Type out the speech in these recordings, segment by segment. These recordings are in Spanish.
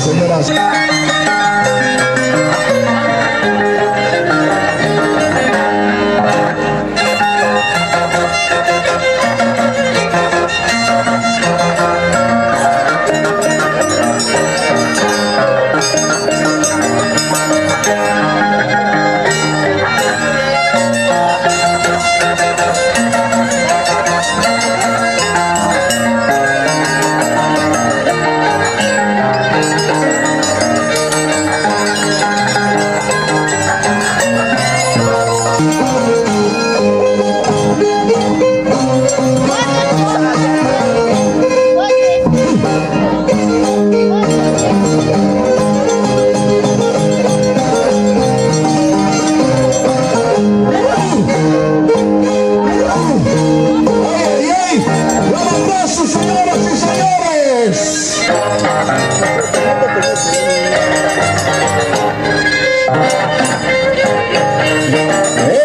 señoras.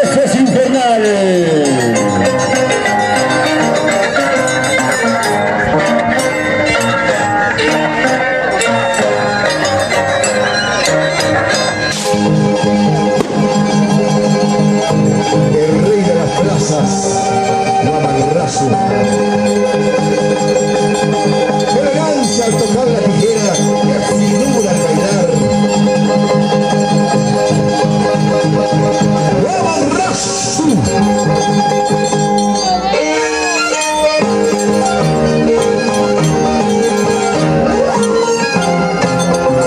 Eso es infernal. El rey de las plazas, Guamanrazo. Qué elegancia al tocar la tijera, qué finura al bailar. Guamanrazo.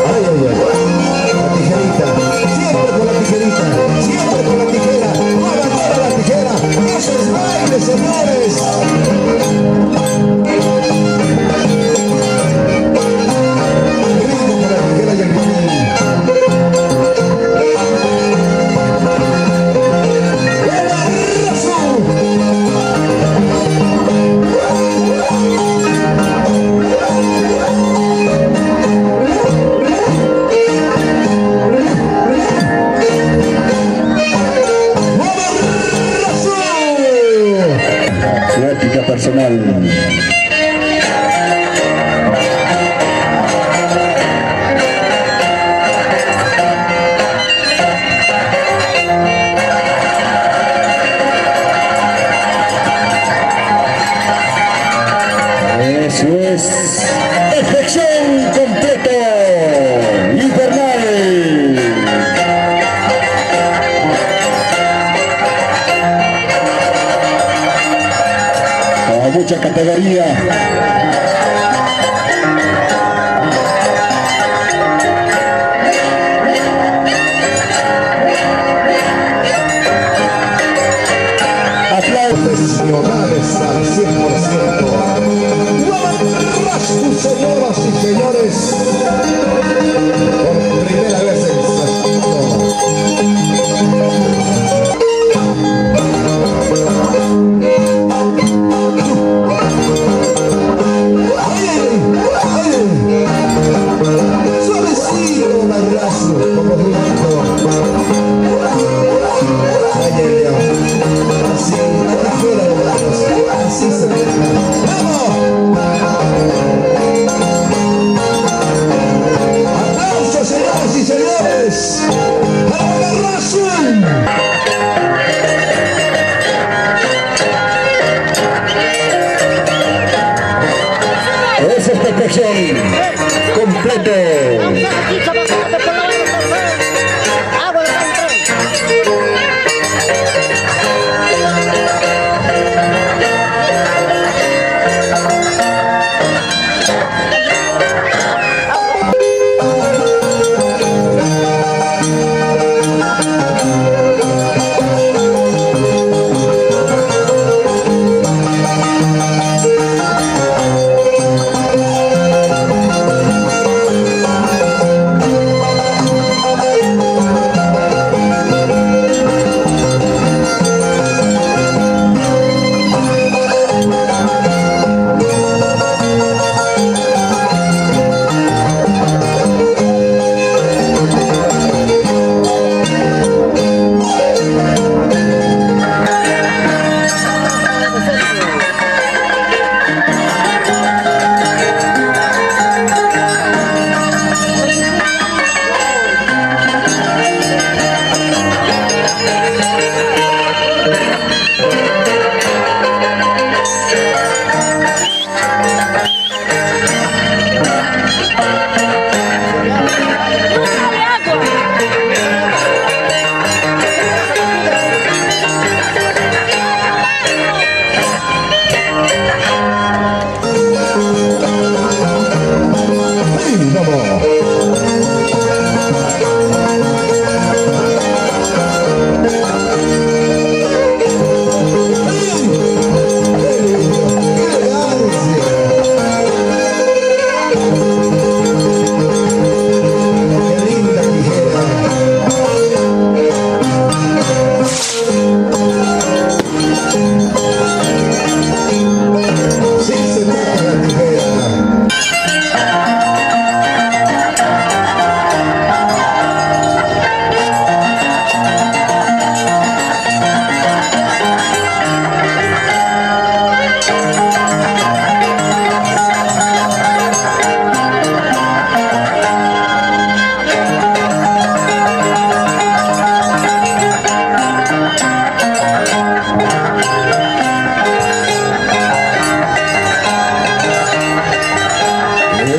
Ay, ay, ay. La tijerita, siempre con la tijerita, siempre con la tijera, no abandona la tijera. Eso es baile, señores. Ritmo con la tijera y el violín. Su ética personal. Eso es perfección completo, infernal. A mucha categoría. Profesionales al 100%. Guamanrazo, señoras y señores. Por primera vez en Santo. Suavecito, Guamanrazo, como rico. Ay, ay, ay. Así, la tijera de Guamanrazo, así se deja. ¡Vamos! ¡Aplausos, señoras y señores! ¡Para Guamanrazo! Esa es perfección completo.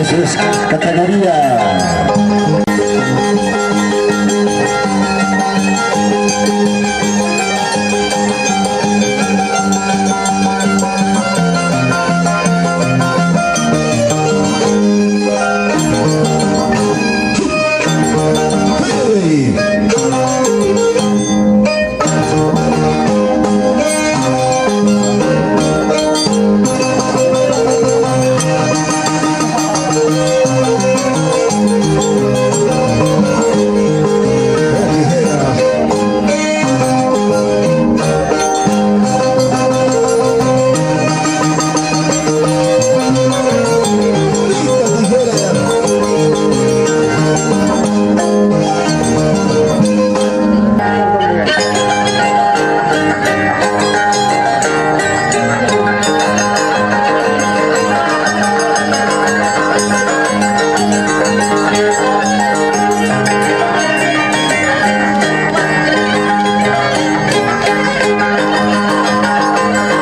Eso es categoría.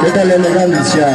¿Qué tal la elegancia?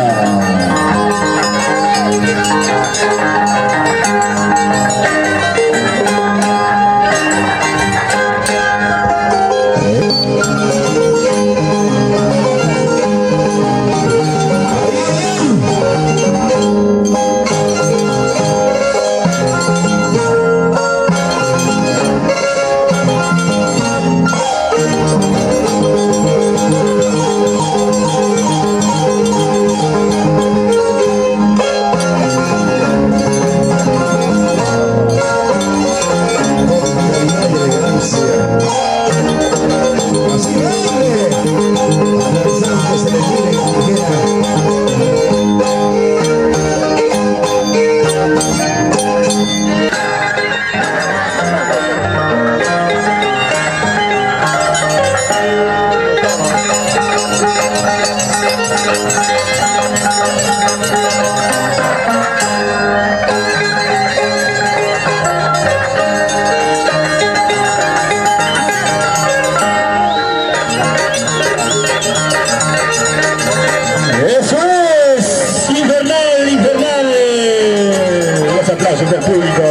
Aplausos del público.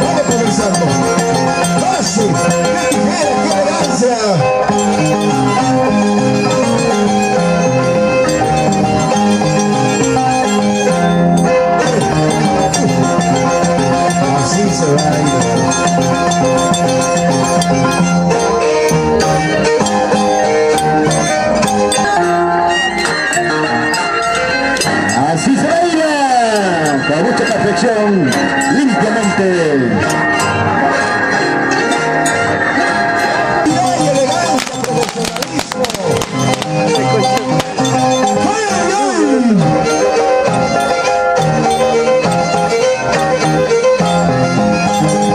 Vamos comenzando. Fácil, qué ligera, qué elegancia. Así se va a ir. Así se baila, con mucha perfección, limpiamente. Y hay elegancia, profesionalismo. ¡Ay, ay, ay!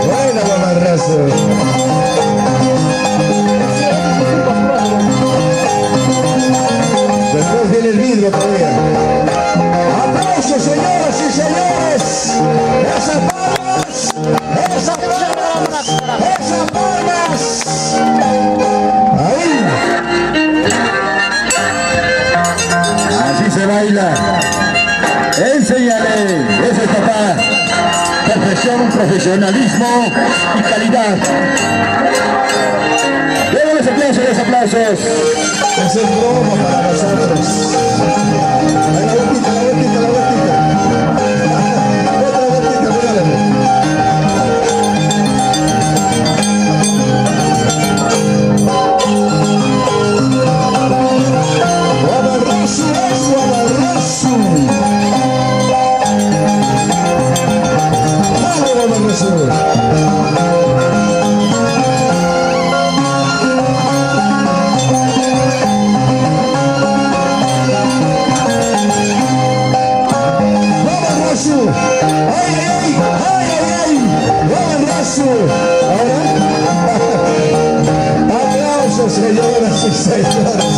Buena guamarrazo. Después viene el vidrio todavía. ¡Aplausos, señoras y señores! ¡Esas palmas! ¡Esas palmas! ¡Esas palmas! ¡Ahí! Así se baila. Enséñale, ese es papá. Perfección, profesionalismo y calidad. Luego los aplausos, aplausos. Es el broma para nosotros. Ahí la vueltita, la vueltita, la vueltita. Otra vueltita, regálame. Guamarrazo es guamarrazo. Dale, guamarrazo. Aplausos, señoras y señores.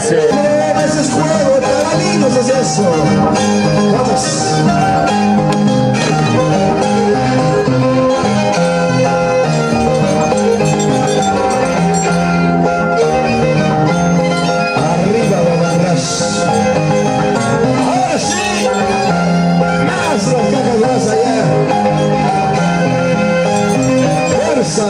Ese es juego, para niños es eso. Vamos. Arriba, Guamarras. Ahora sí. Más las cajas más allá. Fuerza.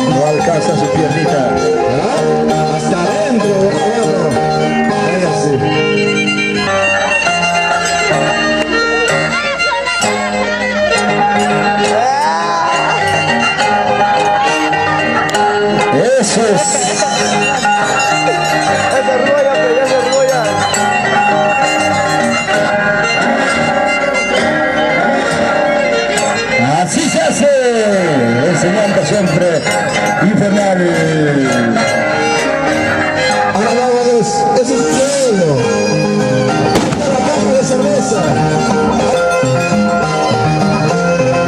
No alcanza su piernita. Hasta adentro, bueno. Váyase. Eso es. Así se hace, enseñando siempre infernal. Ahora vámonos, eso es fuego. La caja de cerveza.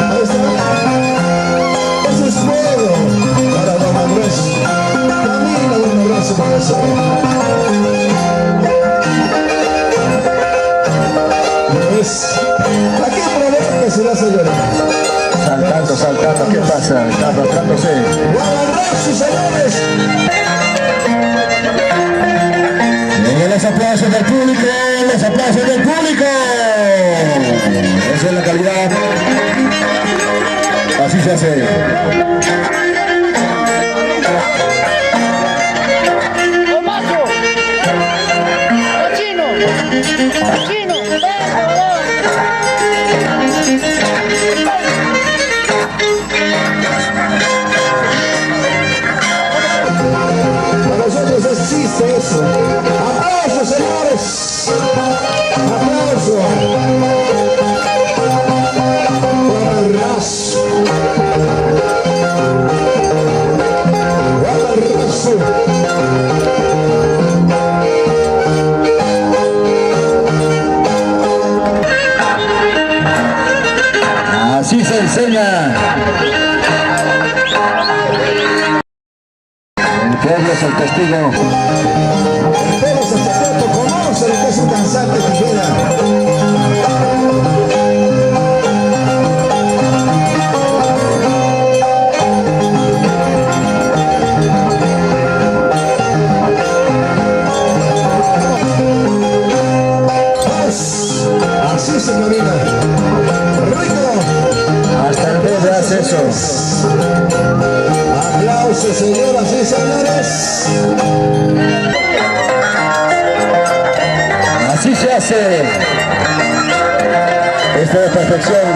Ahí está. Eso es fuego. Para Guamarras. Camina Guamarras para eso. Pues, ¿a qué provoca será, señora? Saltando, ¿qué pasa? Está arrastrándose. ¡Guamarrazo, señores! Venga, los aplausos del público, los aplausos del público. Esa es la calidad. Así se hace. Para nosotros existe eso. ¡Aplausos, señores! ¡Aplausos! ¡Guamarrazo! ¡Guamarrazo! Así se enseña. El pueblo es el testigo. El pueblo sacerdote conoce lo que es un danzante tijera. Así se camina. Rico. Hasta el bebé hace eso. Aplausos, señoras y señores. Así se hace. Esto es perfección.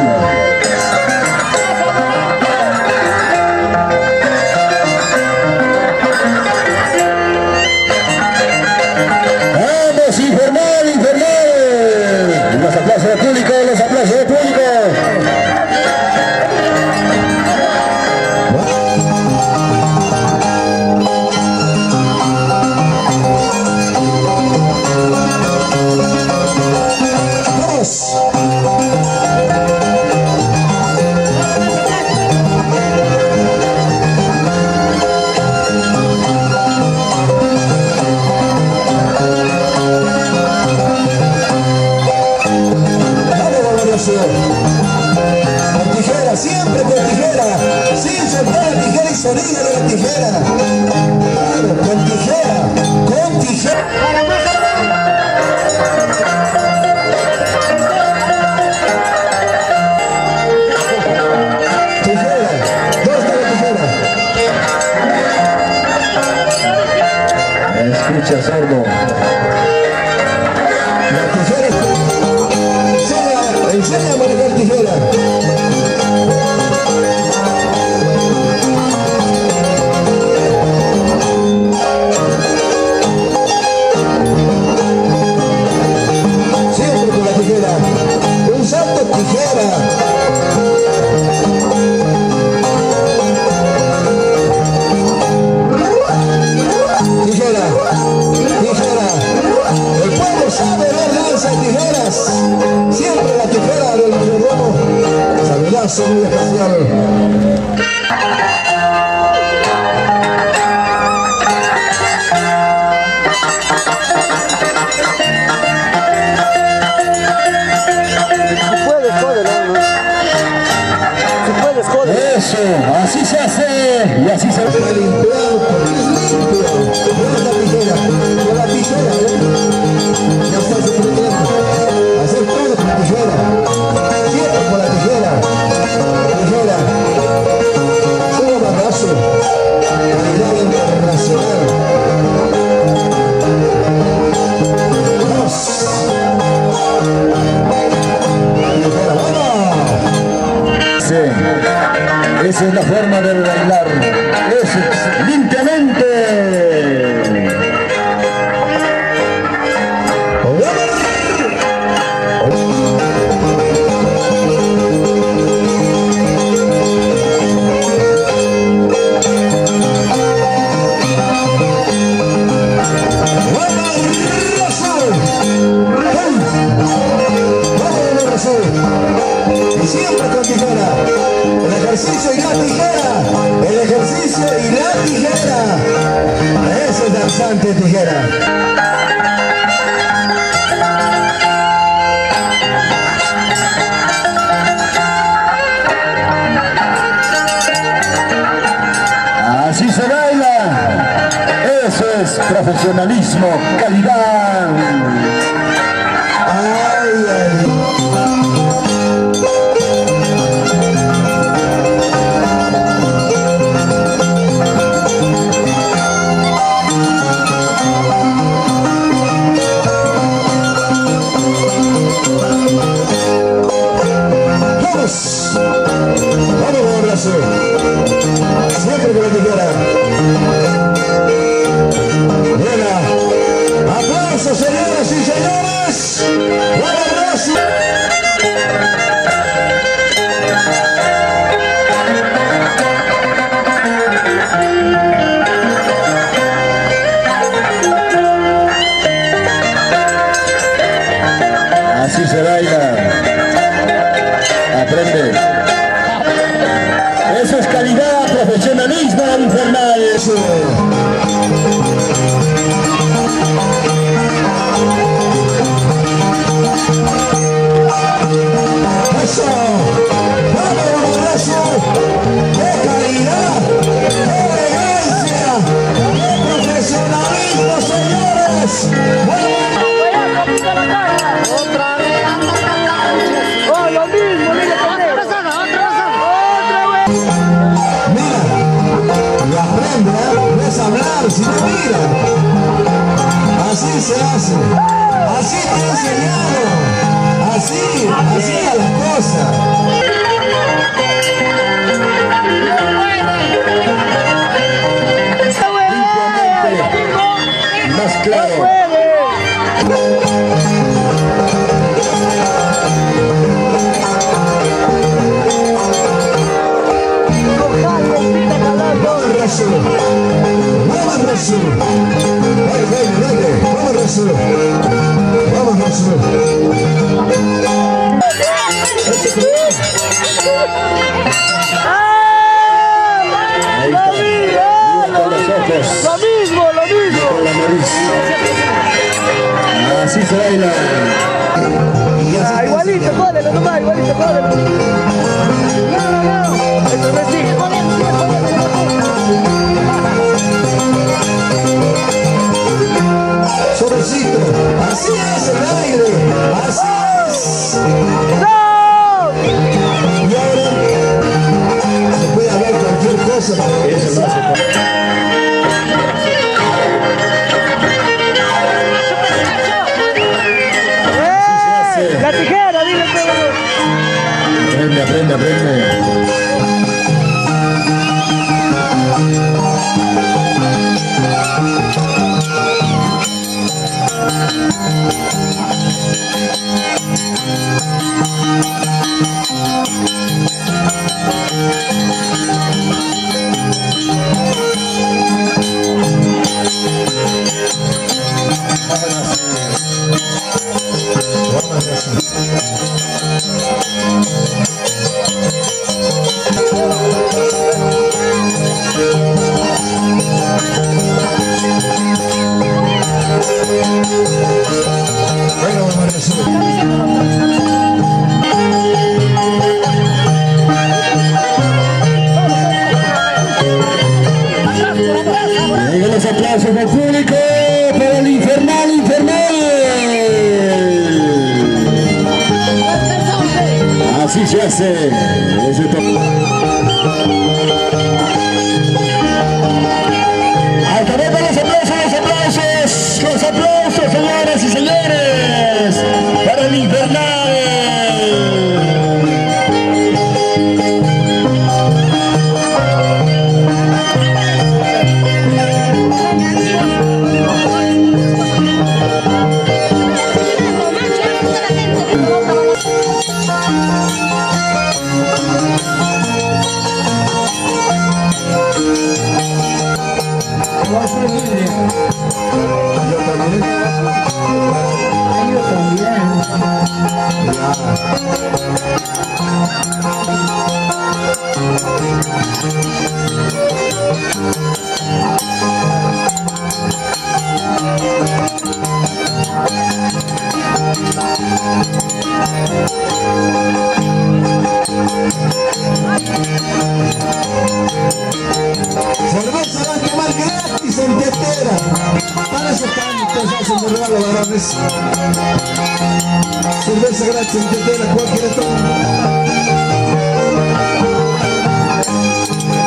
¡Vamos, infernal, infernal! Los aplausos del público, los aplausos del público. Razo. Con tijera, siempre con tijera. Sin soltar la tijera y sonido de la tijera. Claro, con tijera. Con tijera. Escucha, sordo. La tijera. Enseña a manejar tijera. Siempre con la tijera. Usando tijera. Siempre la tijera del mayordomo, saludazo muy especial. Eso, así se hace y así se hace. Limpiado, porque es limpio. Con la tijera, ya está suficiente. Hacer todo con la tijera. Siempre con la tijera. Tijera. Solo bagazo. Calidad internacional. Vamos. Tijera, vamos. Sí, esa es la forma de bailar. Eso es, limpiamente. Y siempre con tijera. El ejercicio y la tijera. El ejercicio y la tijera. Ese es danzante tijera. Así se baila. Eso es profesionalismo, calidad. Ay, ay. Vamos, abrazo. Siempre con la tijera. Buena. Aplausos, señoras y señores. Buen abrazo. Así se baila. Aprende. Eso es calidad, profesionalismo infernal. Eso. Vamos, un abrazo de calidad, de elegancia, de profesionalismo, señores. Otra vez. Oh, lo mismo, Mira, y aprende, no es hablar, sino mira. Así se hace, así te he enseñado, así a la cosa. Más claro. Vamos, Razo. Dale, vamos, Razo. Vamos, Razo. Ahí está. Con los ojos. Lo mismo. Con la nariz. Así se baila. Y así Igual igualito, jódelo nomás, igualito, jódelo. No, el cervecito. Suavecito, así es el aire, así es. ¡No! Y ahora se puede hablar cualquier cosa para que eso lo hace. La tijera, dile todo. Aprende, aprende, aprende. Bueno, vamos a recibir. Vengan los aplausos del público para el infernal, infernal. Así se hace. Ese hasta luego, los aplausos, señoras y señores, para el infernal. Cerveza va a tomar gratis en tetera. Para eso tantos hacen de regalo, varones. Cerveza gratis en tetera, cualquiera toma.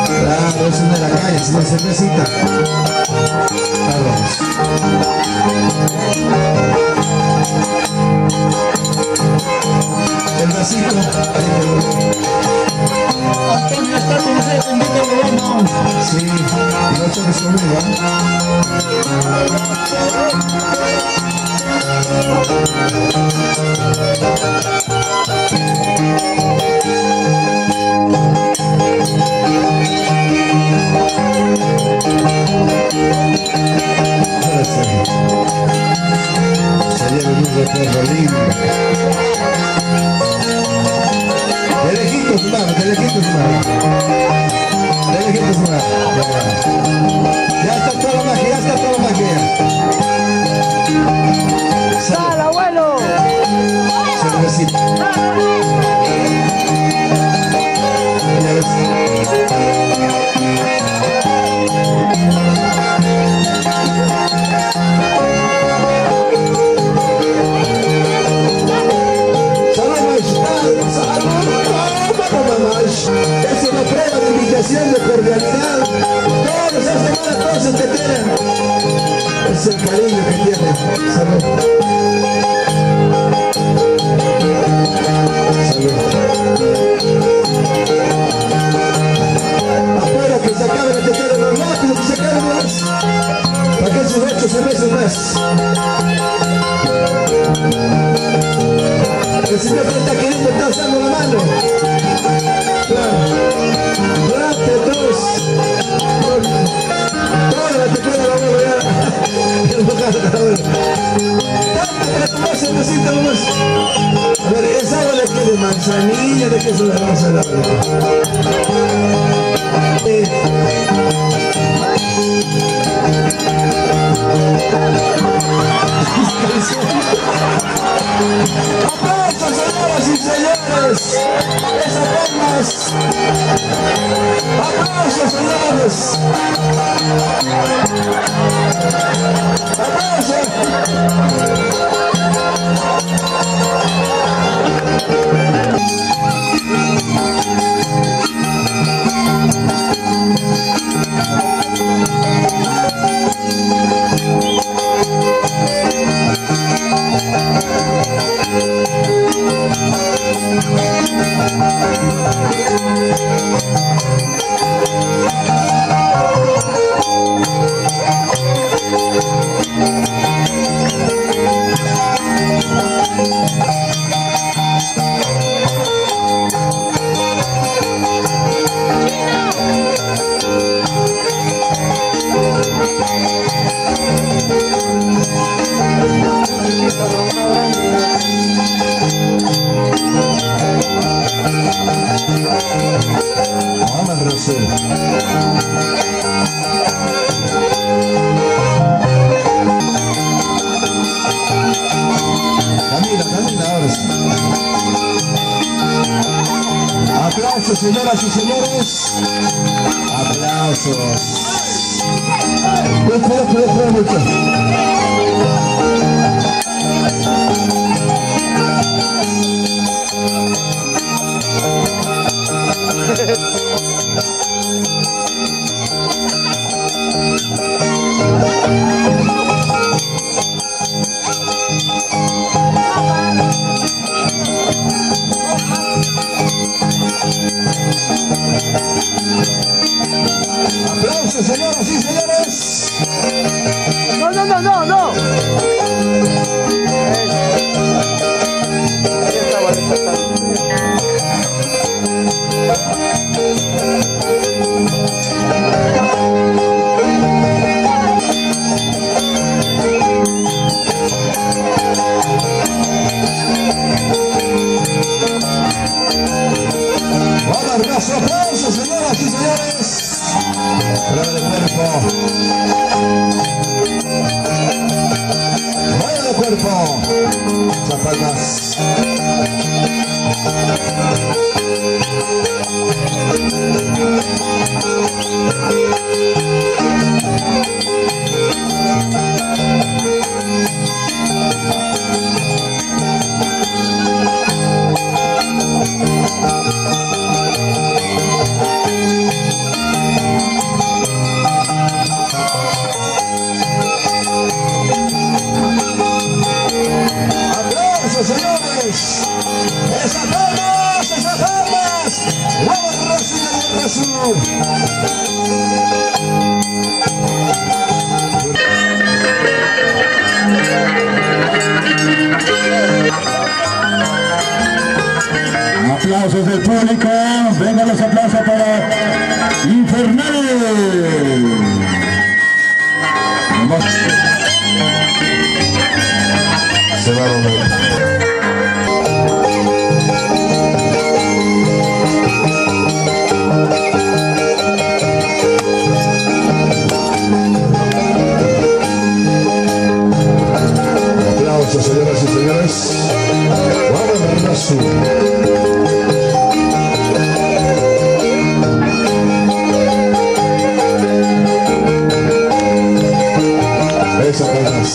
Claro, eso no es la calle, es una cervecita. Vamos. El vasito. Antonio está con ustedes, invítalo, vamos. Sí, y no choques conmigo, ¿eh? Ahora sí. Sería un recuerdo lindo. De lejitos su mano, de lejitos su mano. De lejitos su mano. Ya está toda la magia, ya está toda la magia. ¡Sal, abuelo! Cervecita. Ya ves. Es una prueba de invitación, de cordialidad. Todos hacen buenas cosas que tienen. Es el cariño que tienen. Salud. Salud. Afuera que se acabe la tetera más rápido, que se acabe más. Para que esos 8 cervezas más. El señor que está queriendo está usando la mano. Trate dos. Toda la tetera la voy a ver. Tanta para tomar cervecita nomás. A ver, ¿esa agua de qué? ¿De manzanilla? ¿De qué es la vamos a dar? ¡Aplausos, señores! Señoras y señores, esas palmas. Aplausos, señores. Aplausos. Camina, ahora sí. Aplausos, señoras y señores. Aplausos. Espera mucho. Aplausos, señoras y señores. No. Ahí estaba resaltando. Vamos, hermoso aplauso, señoras y señores. Prueba de cuerpo. Prueba de cuerpo. Muchas palmas. ¡Aplausos, señores! ¡Esas palmas! ¡Esas palmas! ¡Vamos, Rosy de Guerra Sur! Aplausos del público. Vengan los aplausos para Infernal. Vamos. Se va a volver. Aplausos, señoras y señores. Vamos, Rasu. Esas palmas.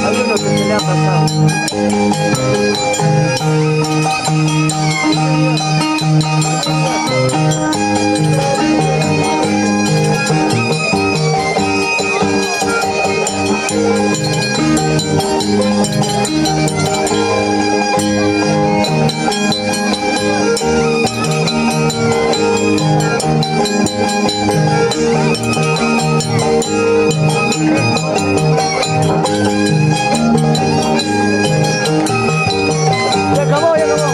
Alguno que se le ha pasado. Ya acabó, ya acabó.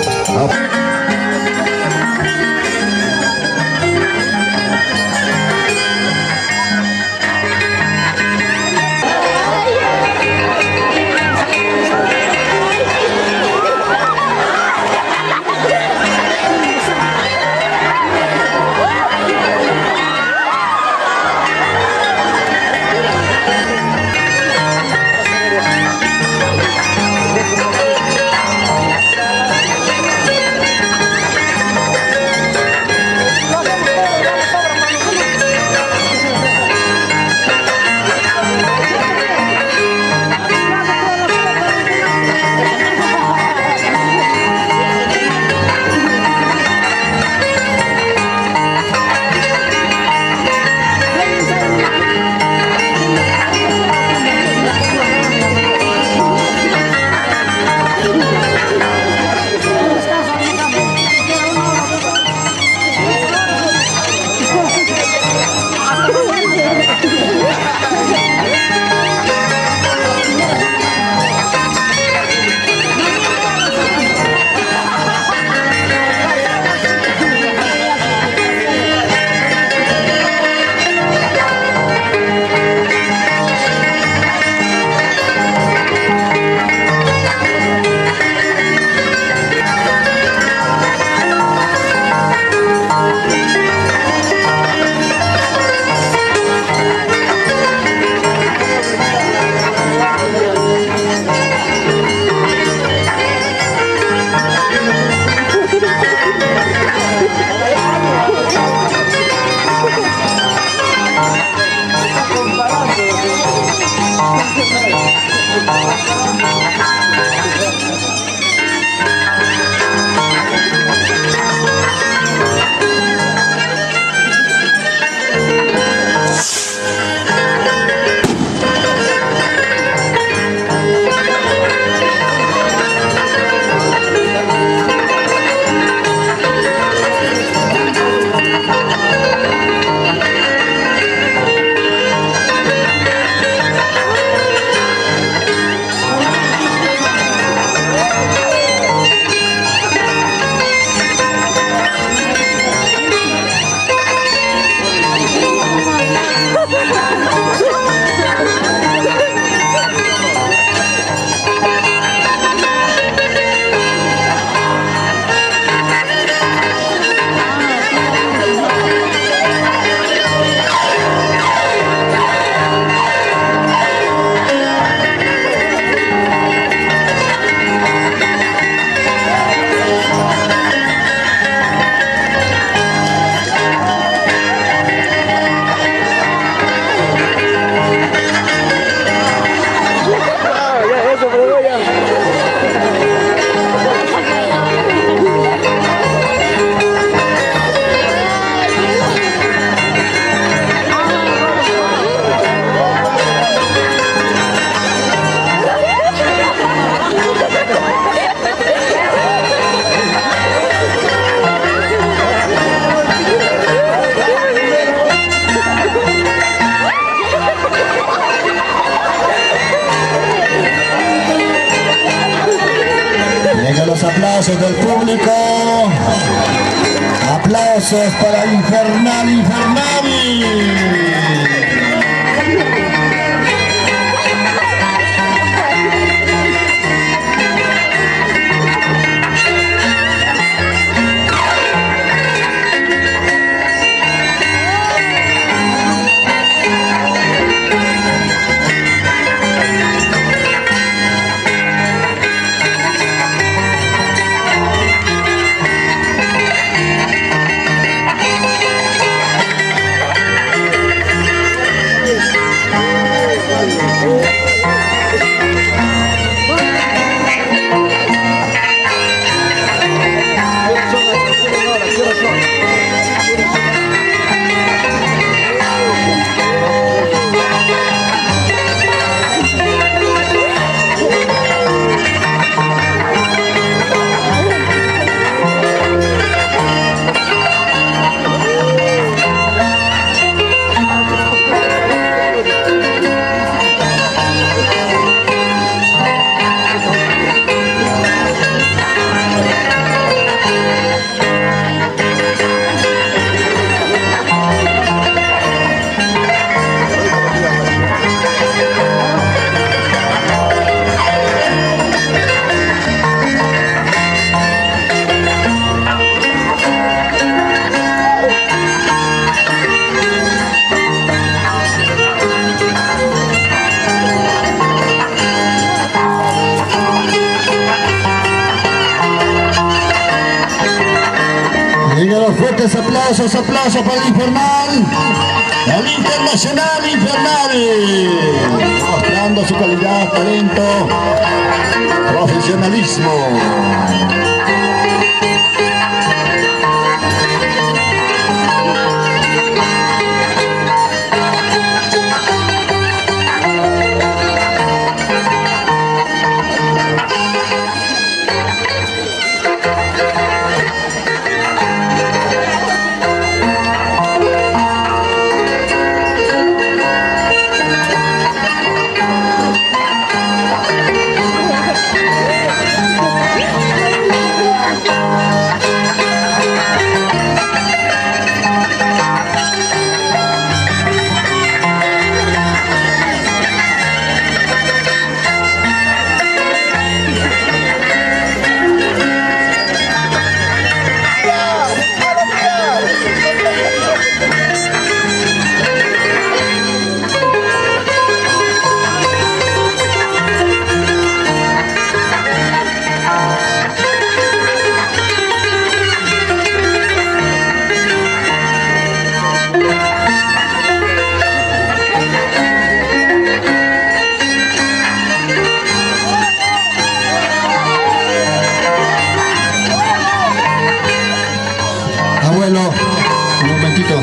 Los aplausos del público. Aplausos para Infernal Infernali. Venga, los fuertes aplausos, aplausos para el Infernal, el Internacional Infernal, mostrando su calidad, talento, profesionalismo. Abuelo, un momentito.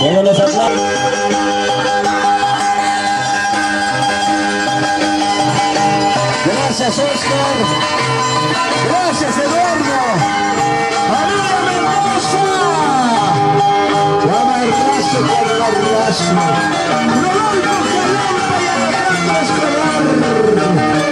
Vengan los aplausos. Gracias, Oscar. Gracias, Eduardo. ¡Arriba, Mendoza! ¡Llama hermoso con Carrazo! ¡Rodolfo Jalapa y Alejandro Escobar!